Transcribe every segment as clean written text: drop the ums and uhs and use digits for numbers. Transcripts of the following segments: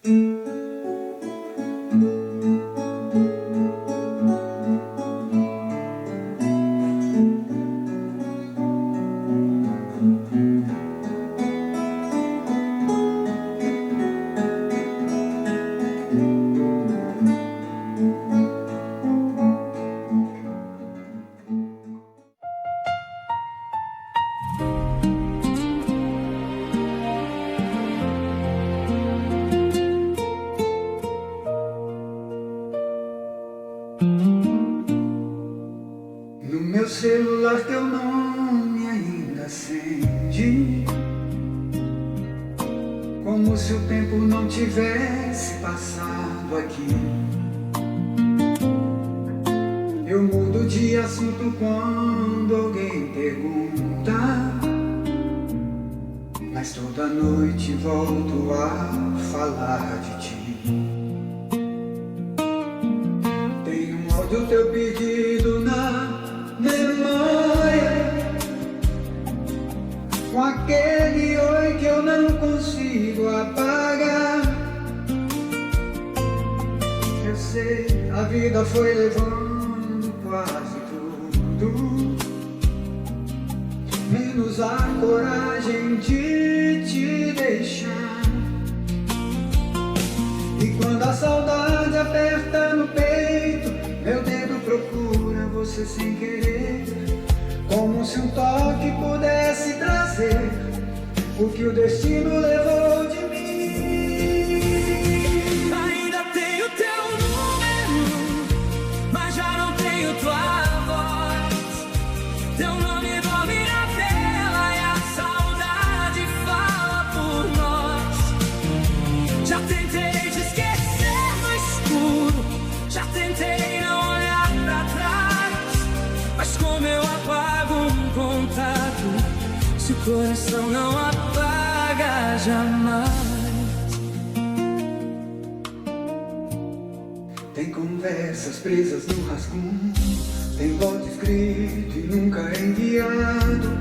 No meu celular teu nome ainda acende, como se o tempo não tivesse passado aqui. Eu mudo de assunto quando alguém pergunta, mas toda noite volto a falar de ti. Tem um áudio teu pedido na memória, com aquele oi que eu não consigo apagar. Eu sei, a vida foi levando quase tudo, menos a coragem de te deixar. E quando a saudade aperta no peito, meu dedo procura você sem querer, como se um toque pudesse trazer o que o destino levou de mim. Ainda tenho teu número, mas já não tenho tua voz. Teu nome dorme na tela e a saudade fala por nós. Já tentei te esquecer no escuro, já tentei não olhar pra trás, mas como eu apago um contato, se o coração não apaga jamais? Tem conversas presas no rascunho, tem voto escrito e nunca enviado.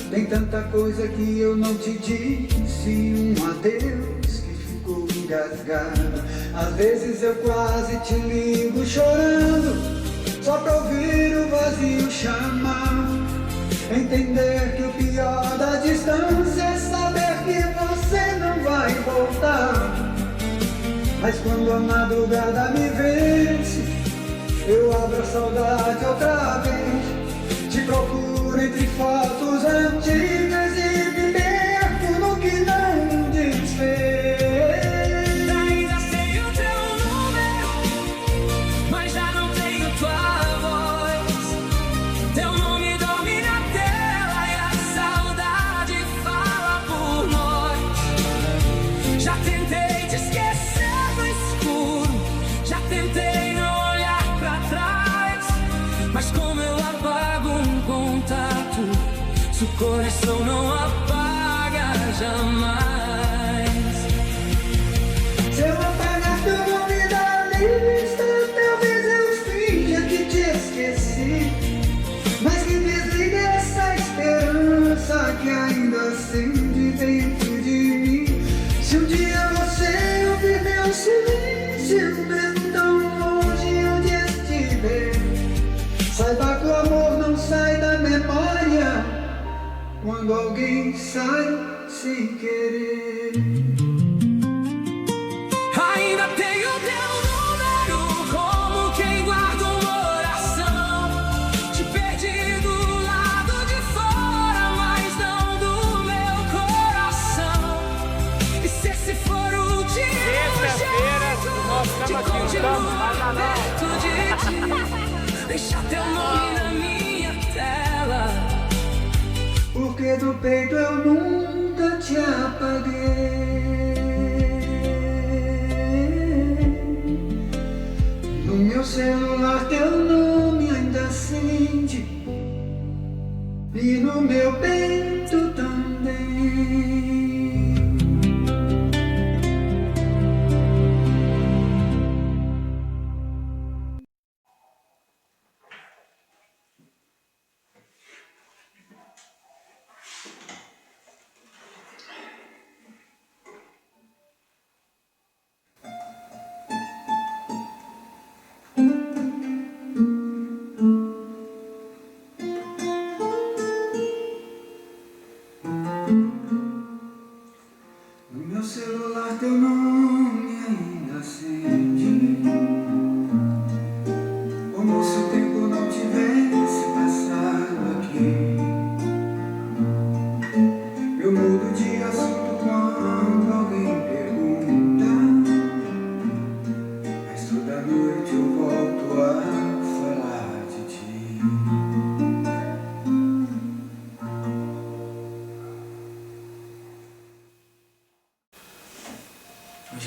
Tem tanta coisa que eu não te disse, um adeus que ficou engasgado. Às vezes eu quase te ligo chorando, só pra ouvir o vazio chamar. Entender que o pior da distância é saber que você não vai voltar. Mas quando a madrugada me vence, eu abro a saudade outra vez. Te procuro entre fotos antigas e me perco no que não desfez. Ainda tenho teu número, mas já não tenho tua voz. Teu nome dorme na tela e a saudade fala por nós. Já tentei te esquecer no escuro, já tentei não olhar pra trás, mas como eu apago um contato, se o coração não apaga jamais? Se eu apagar teu nome da lista, talvez eu finja que te esqueci, mas que desligue essa esperança que ainda acende dentro de mim. Se um dia você ouvir meu silêncio, mesmo tão longe onde estiver, saiba que o amor não sai da memória quando alguém sai sem querer. Ainda tenho teu número, como quem guarda uma oração. Te perdi do lado de fora, mas não do meu coração. E se esse for o último jeito de continuar perto de ti, deixa teu nome na minha tela, Porque do peito eu nunca te apaguei. No meu celular teu nome ainda acende, e no meu peito também.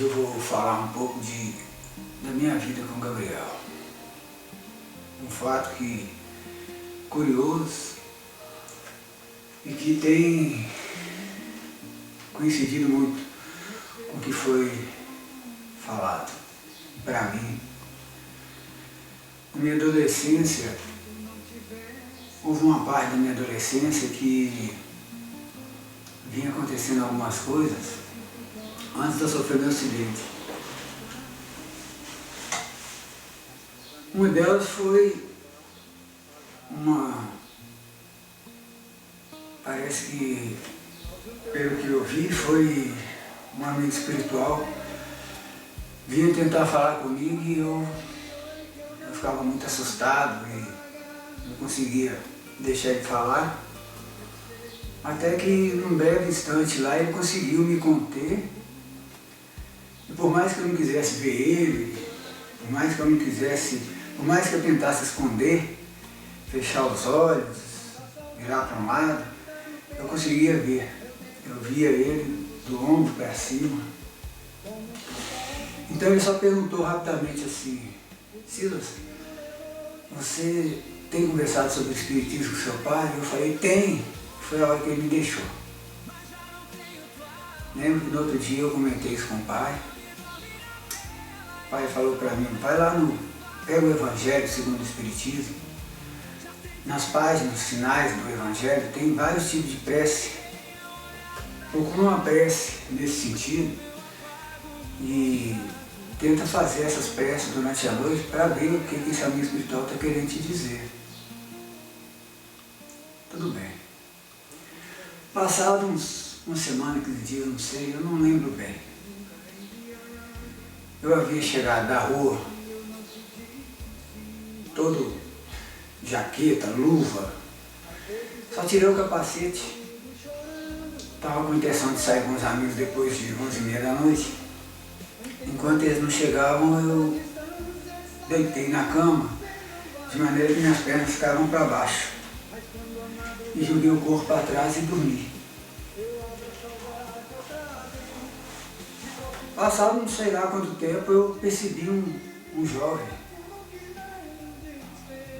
Hoje eu vou falar um pouco da minha vida com o Gabriel. Um fato curioso e que tem coincidido muito com o que foi falado para mim. Na minha adolescência, houve uma parte da minha adolescência que vinha acontecendo algumas coisas antes de eu sofrer meu acidente. Uma delas foi parece que, pelo que eu vi, foi um amigo espiritual vinha tentar falar comigo e eu ficava muito assustado e não conseguia deixar ele falar. Até que num breve instante lá ele conseguiu me conter. E por mais que eu não quisesse ver ele, por mais que eu tentasse esconder, fechar os olhos, virar para um lado, eu conseguia ver. Eu via ele do ombro para cima. Então ele só perguntou rapidamente assim: Silas, você tem conversado sobre o espiritismo com seu pai? Eu falei: tem. Foi a hora que ele me deixou. Lembro que no outro dia eu comentei isso com o pai. O pai falou para mim: vai lá pega o Evangelho segundo o Espiritismo. Nas páginas finais do Evangelho tem vários tipos de prece. Procura uma prece nesse sentido e tenta fazer essas preces durante a noite para ver o que esse amigo espiritual está querendo te dizer. Tudo bem. Passado uma semana, 15 dias, não sei, eu não lembro bem. Eu havia chegado da rua, todo jaqueta, luva, só tirei o capacete. Estava com a intenção de sair com os amigos depois de 11h30 da noite. Enquanto eles não chegavam, eu deitei na cama, de maneira que minhas pernas ficaram para baixo. E joguei o corpo para trás e dormi. Passado não sei lá quanto tempo, eu percebi um jovem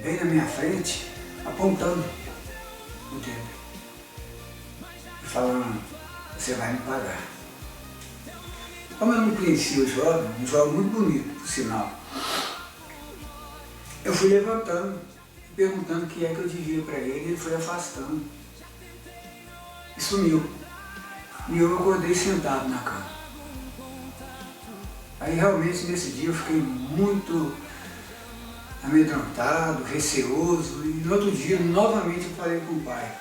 bem na minha frente, apontando o dedo e falando: você vai me pagar. Como eu não conhecia o jovem, um jovem muito bonito, por sinal, eu fui levantando, perguntando o que é que eu devia para ele, e ele foi afastando e sumiu. E eu acordei sentado na cama. Aí realmente nesse dia eu fiquei muito amedrontado, receoso, e no outro dia novamente eu falei com o pai.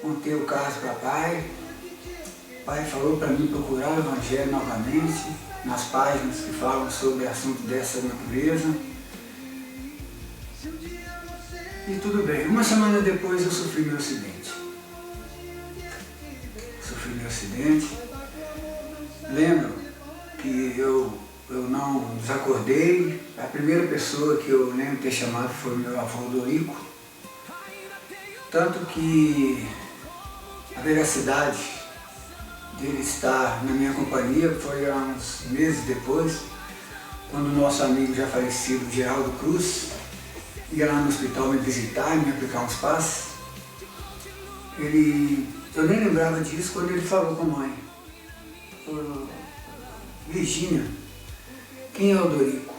Contei o caso para o pai. O pai falou para mim procurar o Evangelho novamente, nas páginas que falam sobre assunto dessa natureza. E tudo bem. Uma semana depois eu sofri meu acidente. Lembro que eu não desacordei. A primeira pessoa que eu lembro ter chamado foi meu avô Dorico. Tanto que a veracidade dele estar na minha companhia foi há uns meses depois, quando o nosso amigo já falecido, Geraldo Cruz, ia lá no hospital me visitar e me aplicar uns passes. Eu nem lembrava disso quando ele falou com a mãe. Falou: Virgínia, quem é o Dorico?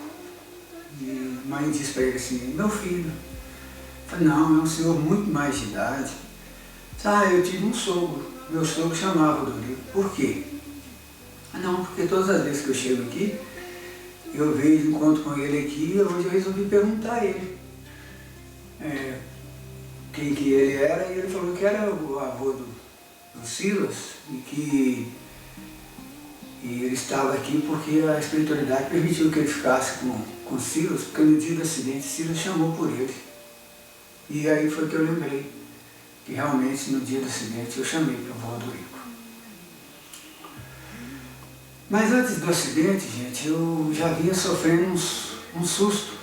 E a mãe disse para ele assim: meu filho. Eu falei: não, é um senhor muito mais de idade. Eu tive um sogro. Meu sogro chamava o Dorico. Por quê? Não, porque todas as vezes que eu chego aqui, eu vejo, encontro com ele aqui, onde eu resolvi perguntar a ele quem que ele era, e ele falou que era o avô do Silas e ele estava aqui porque a espiritualidade permitiu que ele ficasse com Silas, porque no dia do acidente Silas chamou por ele. E aí foi que eu lembrei que realmente no dia do acidente eu chamei para o avô Dorico. Mas antes do acidente, gente, eu já vinha sofrendo um susto.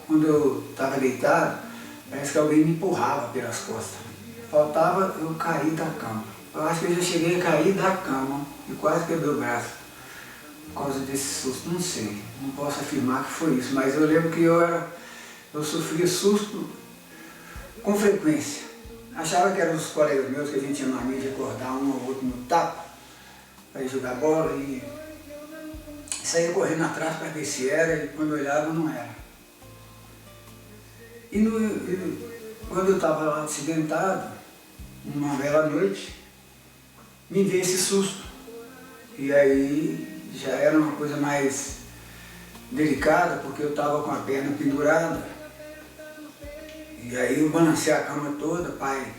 Quando eu estava deitado, parece que alguém me empurrava pelas costas. Faltava eu cair da cama. Eu acho que eu já cheguei a cair da cama e quase quebrei o braço. causa desse susto, não sei, não posso afirmar que foi isso, mas eu lembro que eu sofria susto com frequência. Achava que eram os colegas meus que a gente tinha mania de acordar um ou outro no tapa para ir jogar bola e saía correndo atrás para ver se era, e quando eu olhava não era. Quando eu estava lá acidentado, uma bela noite, me veio esse susto. E aí já era uma coisa mais delicada, porque eu estava com a perna pendurada. E aí eu balancei a cama toda, pai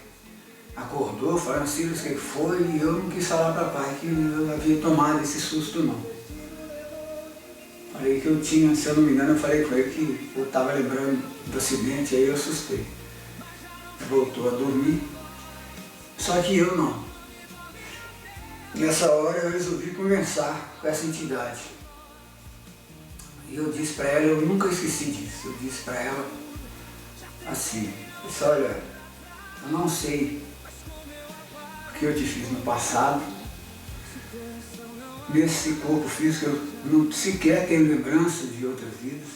acordou, falando, Silas, o que foi? E eu não quis falar para pai que eu havia tomado esse susto não. Falei que eu tinha, se eu não me engano, eu falei com ele que eu estava lembrando do acidente, aí eu assustei. Voltou a dormir, só que eu não. Nessa hora eu resolvi conversar com essa entidade. E eu disse para ela, eu nunca esqueci disso, eu disse para ela assim, eu disse, olha, eu não sei o que eu te fiz no passado, nesse corpo físico eu não sequer tenho lembrança de outras vidas,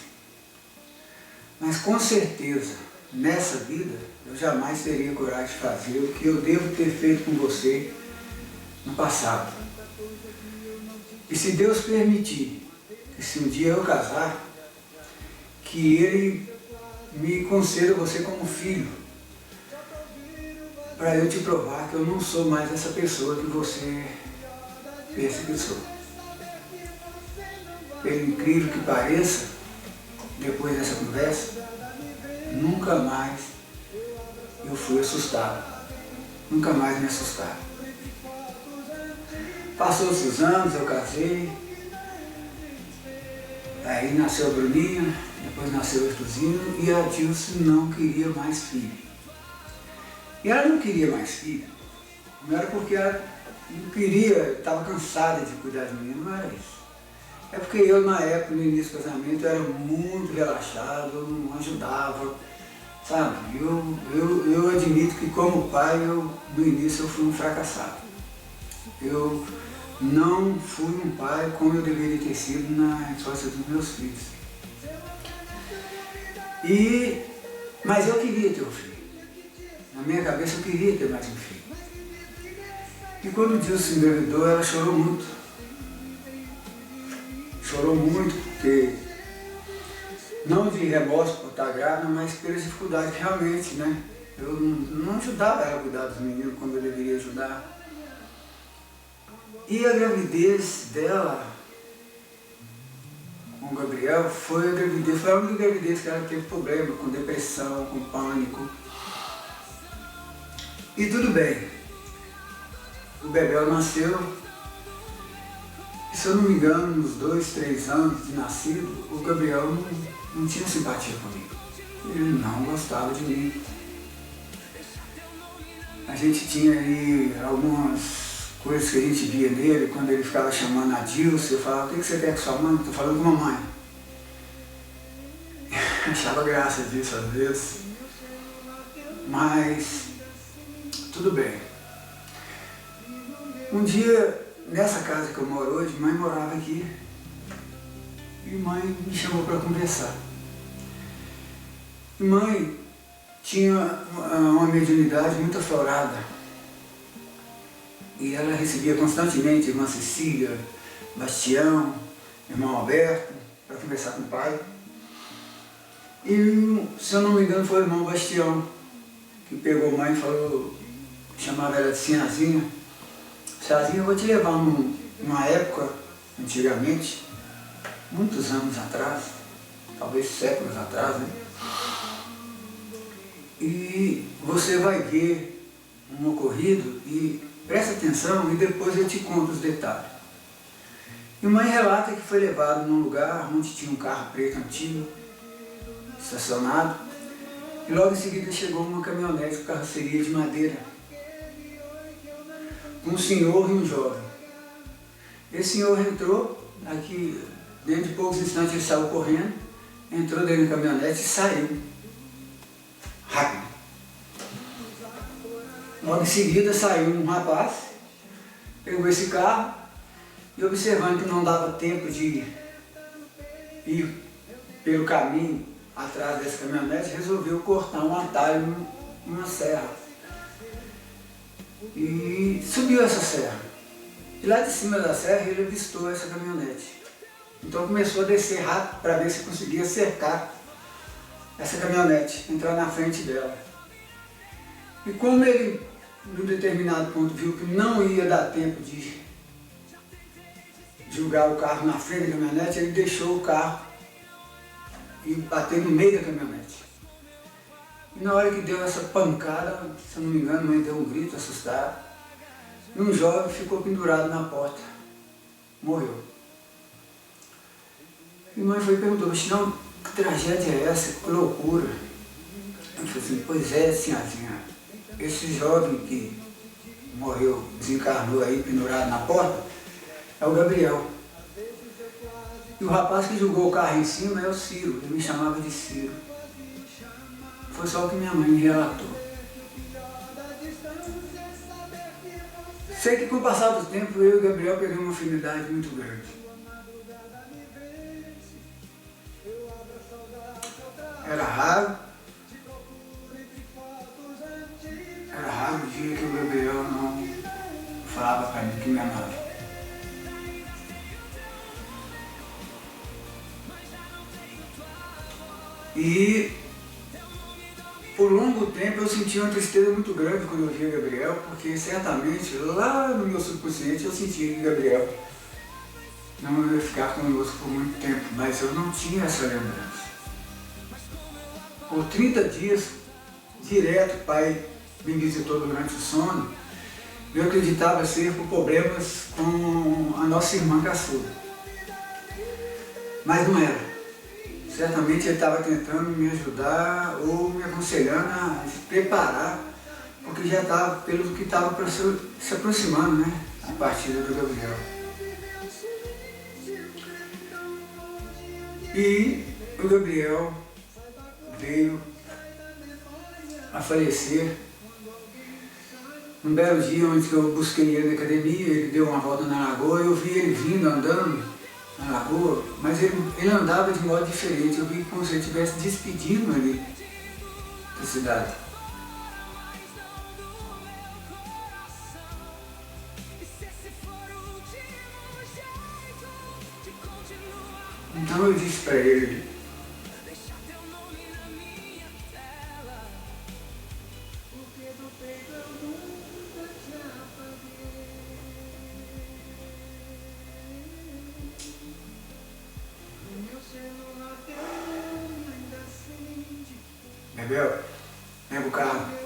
mas com certeza, nessa vida, eu jamais teria coragem de fazer o que eu devo ter feito com você no passado. E se Deus permitir, que se um dia eu casar, que Ele me conceda você como filho, para eu te provar que eu não sou mais essa pessoa que você pensa que sou. Pelo incrível que pareça, depois dessa conversa, nunca mais eu fui assustado. Nunca mais me assustaram. Passou-se os anos, eu casei, aí nasceu a Bruninha, depois nasceu o Arthurzinho, e a Dilce não queria mais filho. E ela não queria mais filho, não era porque ela não queria, estava cansada de cuidar de mim, não era isso. É porque eu, na época, no início do casamento, eu era muito relaxado, eu não ajudava, sabe? Eu admito que como pai, no início eu fui um fracassado. Eu não fui um pai como eu deveria ter sido na infância dos meus filhos. Mas eu queria ter um filho. Na minha cabeça eu queria ter mais um filho. E quando o Dilce engravidou, ela chorou muito. Chorou muito, porque não de remorso por estar grávida, mas pelas dificuldades que realmente, né? Eu não ajudava ela a cuidar dos meninos quando eu deveria ajudar. E a gravidez dela com o Gabriel foi a única gravidez que ela teve problema, com depressão, com pânico. E tudo bem. O Bebel nasceu. E, se eu não me engano, nos 2, 3 anos de nascido, o Gabriel não tinha simpatia comigo. Ele não gostava de mim. A gente tinha aí algumas coisas que a gente via nele, quando ele ficava chamando a Dilce, eu falava, o que você quer com sua mãe? Estou falando com a mamãe. Achava graça disso às vezes. Mas, tudo bem. Um dia, nessa casa que eu moro hoje, mãe morava aqui. E mãe me chamou para conversar. E mãe tinha uma mediunidade muito aflorada. E ela recebia constantemente a irmã Cecília, Bastião, irmão Alberto, para conversar com o pai. E, se eu não me engano, foi o irmão Bastião que pegou mãe e falou, chamava ela de Sinhazinha. Sinhazinha, eu vou te levar numa época, antigamente, muitos anos atrás, talvez séculos atrás, né? E você vai ver um ocorrido e presta atenção e depois eu te conto os detalhes. E mãe relata que foi levado num lugar onde tinha um carro preto antigo, estacionado, e logo em seguida chegou uma caminhonete com carroceria de madeira, um senhor e um jovem. Esse senhor entrou, aqui, dentro de poucos instantes ele saiu correndo, entrou dentro da caminhonete e saiu. Rápido. Logo em seguida saiu um rapaz, pegou esse carro E observando que não dava tempo de ir pelo caminho atrás dessa caminhonete, resolveu cortar um atalho em uma serra. E subiu essa serra. E lá de cima da serra ele avistou essa caminhonete. Então começou a descer rápido para ver se conseguia cercar essa caminhonete, entrar na frente dela. E como ele, num determinado ponto, viu que não ia dar tempo de jogar o carro na frente da caminhonete, ele deixou o carro e bateu no meio da caminhonete. E na hora que deu essa pancada, se eu não me engano, a mãe deu um grito assustado. E um jovem ficou pendurado na porta, morreu. E a mãe foi e perguntou: não, que tragédia é essa? Que loucura. Eu falei assim: pois é, senhorzinha, esse jovem que morreu, desencarnou aí, pendurado na porta, é o Gabriel. E o rapaz que jogou o carro em cima é o Ciro, ele me chamava de Ciro. Foi só o que minha mãe me relatou. Sei que com o passar do tempo eu e o Gabriel pegamos uma afinidade muito grande. Era raro o dia que o Gabriel não falava para mim que me amava. E por longo tempo eu senti uma tristeza muito grande quando eu via Gabriel, porque certamente lá no meu subconsciente eu sentia que Gabriel não ia ficar conosco por muito tempo, mas eu não tinha essa lembrança. Por 30 dias, direto, o pai me visitou durante o sono. Eu acreditava ser por problemas com a nossa irmã caçula. Mas não era. Certamente ele estava tentando me ajudar ou me aconselhando a se preparar, porque já estava, pelo que estava se aproximando, né, a partida do Gabriel. E o Gabriel veio a falecer um belo dia onde eu busquei ele na academia. Ele deu uma volta na lagoa, eu vi ele vindo, andando na lagoa, mas ele andava de modo diferente. Eu vi como se ele estivesse despedindo ali da cidade. Então eu disse para ele: Gabriel, pega o carro.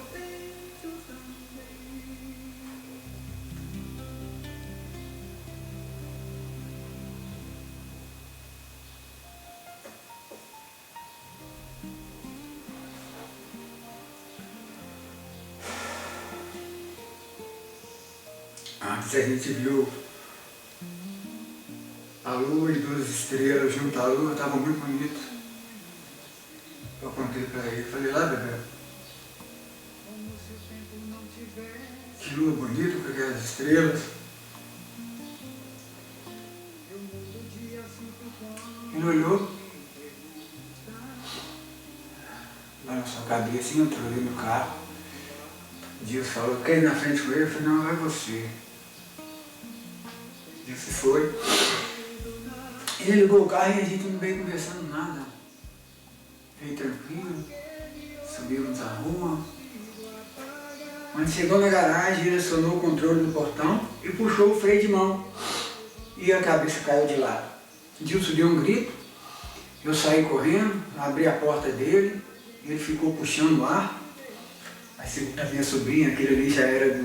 Antes a gente viu a lua e 2 estrelas junto à lua, estava muito bonito. Eu contei para ele, falei: lá, Gabriel, que lua bonita com aquelas estrelas. Ele olhou lá na sua cabeça e entrou ali no carro. Deus falou: quer ir na frente com ele? Eu falei: não, é você. Deus se foi. Ele ligou o carro e a gente não veio conversando nada. Veio tranquilo, subimos a rua. Quando chegou na garagem, ele acionou o controle do portão e puxou o freio de mão. E a cabeça caiu de lado. Dilson deu um grito, eu saí correndo, abri a porta dele, ele ficou puxando o ar. A minha sobrinha, aquele ali já era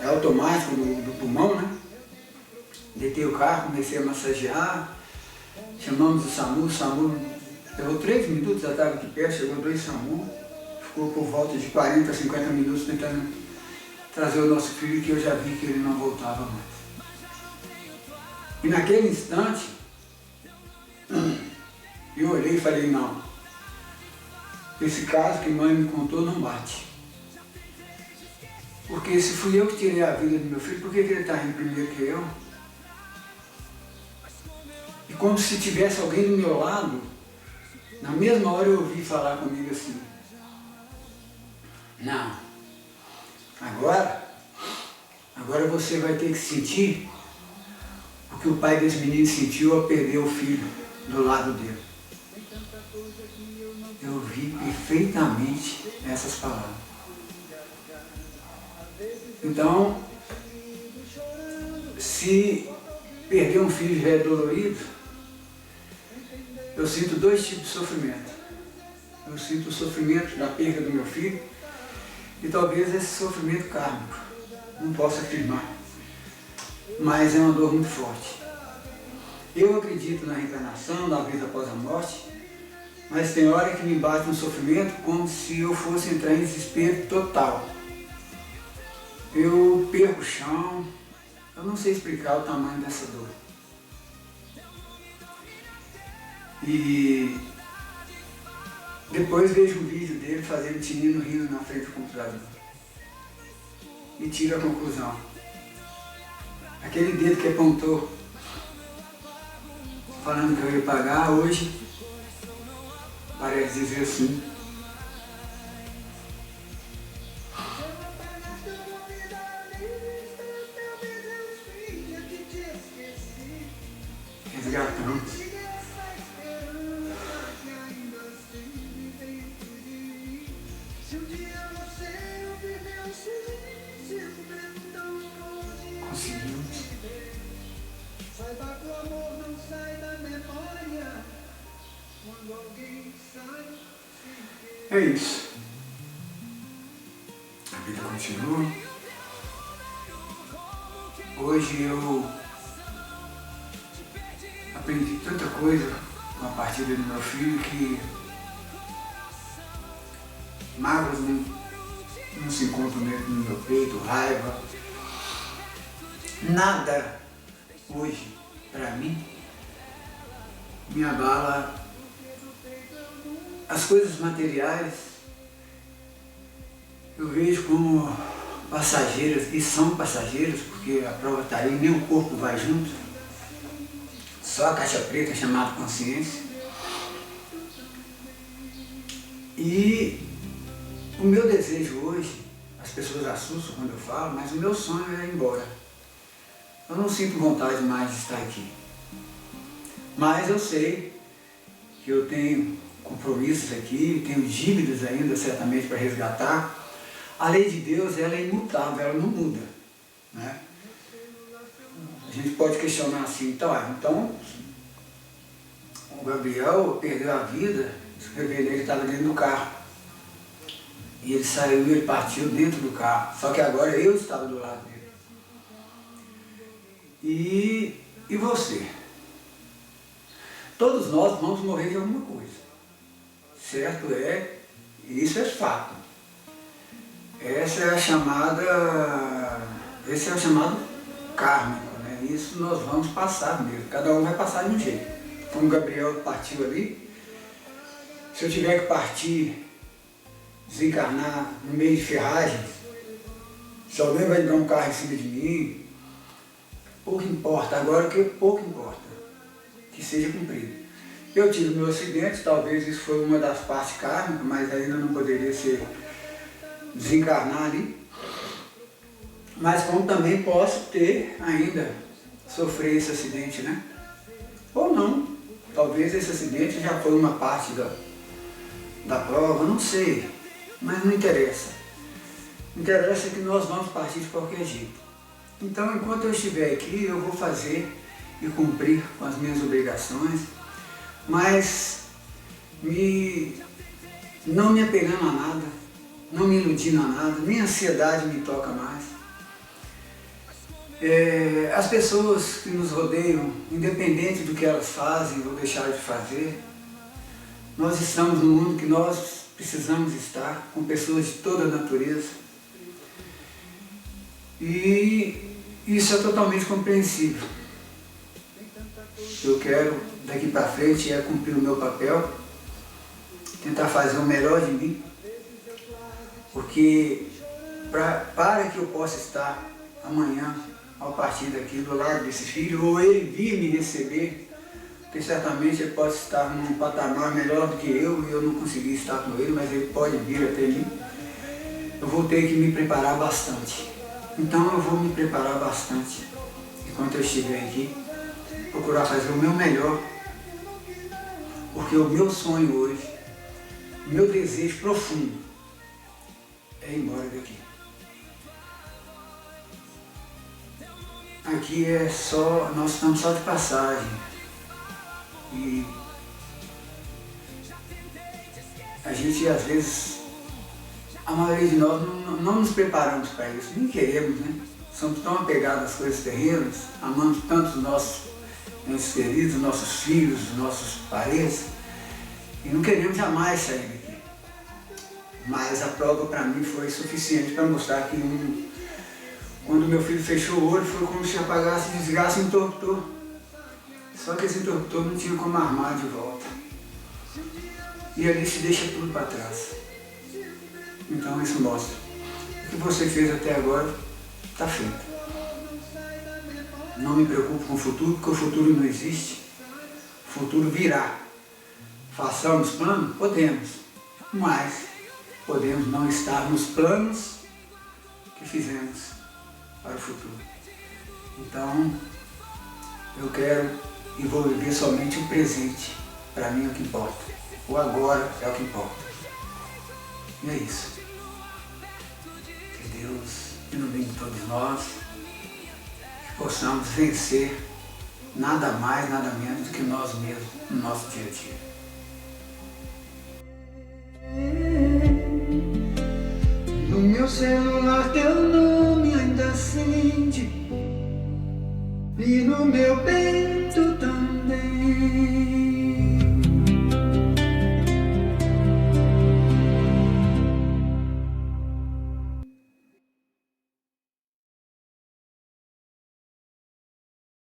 automático do pulmão, né? Deitei o carro, comecei a massagear, chamamos o SAMU levou 3 minutos, já estava aqui perto, chegou 2 SAMU, ficou por volta de 40 a 50 minutos tentando trazer o nosso filho, que eu já vi que ele não voltava mais. E naquele instante, eu olhei e falei: não, esse caso que mãe me contou não bate. Porque se fui eu que tirei a vida do meu filho, por que ele está indo primeiro que eu? E como se tivesse alguém do meu lado, na mesma hora eu ouvi falar comigo assim, não, agora você vai ter que sentir o que o pai desse menino sentiu ao perder o filho do lado dele. Eu ouvi perfeitamente essas palavras. Então, se perder um filho já é dolorido, eu sinto dois tipos de sofrimento. Eu sinto o sofrimento da perda do meu filho e talvez esse sofrimento kármico. Não posso afirmar, mas é uma dor muito forte. Eu acredito na reencarnação, na vida após a morte, mas tem hora que me bate um sofrimento como se eu fosse entrar em desespero total. Eu perco o chão, eu não sei explicar o tamanho dessa dor. E depois vejo um vídeo dele fazendo menino rindo na frente do computador. E tiro a conclusão. Aquele dedo que apontou, falando que eu ia pagar, hoje parece dizer assim. Resgatando. Conseguimos. É isso. A vida continua. Hoje eu aprendi tanta coisa com a partida do meu filho que mágoas não se encontram dentro do meu peito, raiva. Nada hoje, para mim, me abala. As coisas materiais eu vejo como passageiras, e são passageiras, porque a prova está aí, nem o corpo vai junto, só a caixa preta chamada consciência. E o meu desejo hoje, as pessoas assustam quando eu falo, mas o meu sonho é ir embora. Eu não sinto vontade mais de estar aqui. Mas eu sei que eu tenho compromissos aqui, tenho dívidas ainda certamente para resgatar. A lei de Deus, ela é imutável, ela não muda, né? A gente pode questionar assim, então o Gabriel perdeu a vida, ele estava dentro do carro. E ele saiu e ele partiu dentro do carro. Só que agora eu estava do lado dele. E você? Todos nós vamos morrer de alguma coisa. Certo é, isso é fato. Esse é o chamado kármico, né? Isso nós vamos passar mesmo. Cada um vai passar de um jeito. Como o Gabriel partiu ali, se eu tiver que partir, desencarnar no meio de ferragens, se alguém vai dar um carro em cima de mim, pouco importa. Agora o que pouco importa, que seja cumprido. Eu tive meu acidente, talvez isso foi uma das partes kármicas, mas ainda não poderia ser desencarnar ali. Mas como também posso ter ainda sofrer esse acidente, né? Ou não. Talvez esse acidente já foi uma parte da prova, não sei. Mas não interessa. Interessa que nós vamos partir de qualquer jeito. Então, enquanto eu estiver aqui, eu vou fazer e cumprir com as minhas obrigações, mas não me apegando a nada, não me iludindo a nada, nem a ansiedade me toca mais. As pessoas que nos rodeiam, independente do que elas fazem ou deixarem de fazer, nós estamos no mundo que nós precisamos estar, com pessoas de toda a natureza. E isso é totalmente compreensível. Eu quero, daqui para frente, cumprir o meu papel, tentar fazer o melhor de mim, porque para que eu possa estar amanhã, ao partir daqui, do lado desse filho, ou ele vir me receber, porque certamente ele pode estar num patamar melhor do que eu, e eu não consegui estar com ele, mas ele pode vir até mim. Eu vou ter que me preparar bastante. Então eu vou me preparar bastante enquanto eu estiver aqui, procurar fazer o meu melhor, porque o meu sonho hoje, o meu desejo profundo é ir embora daqui. Aqui nós estamos só de passagem e a gente às vezes, a maioria de nós não nos preparamos para isso, nem queremos, né? Somos tão apegados às coisas terrenas, amamos tanto os nossos entes queridos, nossos filhos, nossos parentes, e não queremos jamais sair daqui. Mas a prova para mim foi suficiente para mostrar que quando meu filho fechou o olho, foi como se apagasse, desligasse um interruptor. Só que esse interruptor não tinha como armar de volta. E ali se deixa tudo para trás. Então isso mostra. O que você fez até agora está feito. Não me preocupo com o futuro, porque o futuro não existe. O futuro virá. Façamos plano? Podemos. Mas podemos não estar nos planos que fizemos para o futuro. Então, eu quero e vou viver somente o presente. Para mim é o que importa. O agora é o que importa. E é isso. Que Deus ilumine todos nós, que possamos vencer nada mais, nada menos do que nós mesmos no nosso dia a dia. No meu celular teu nome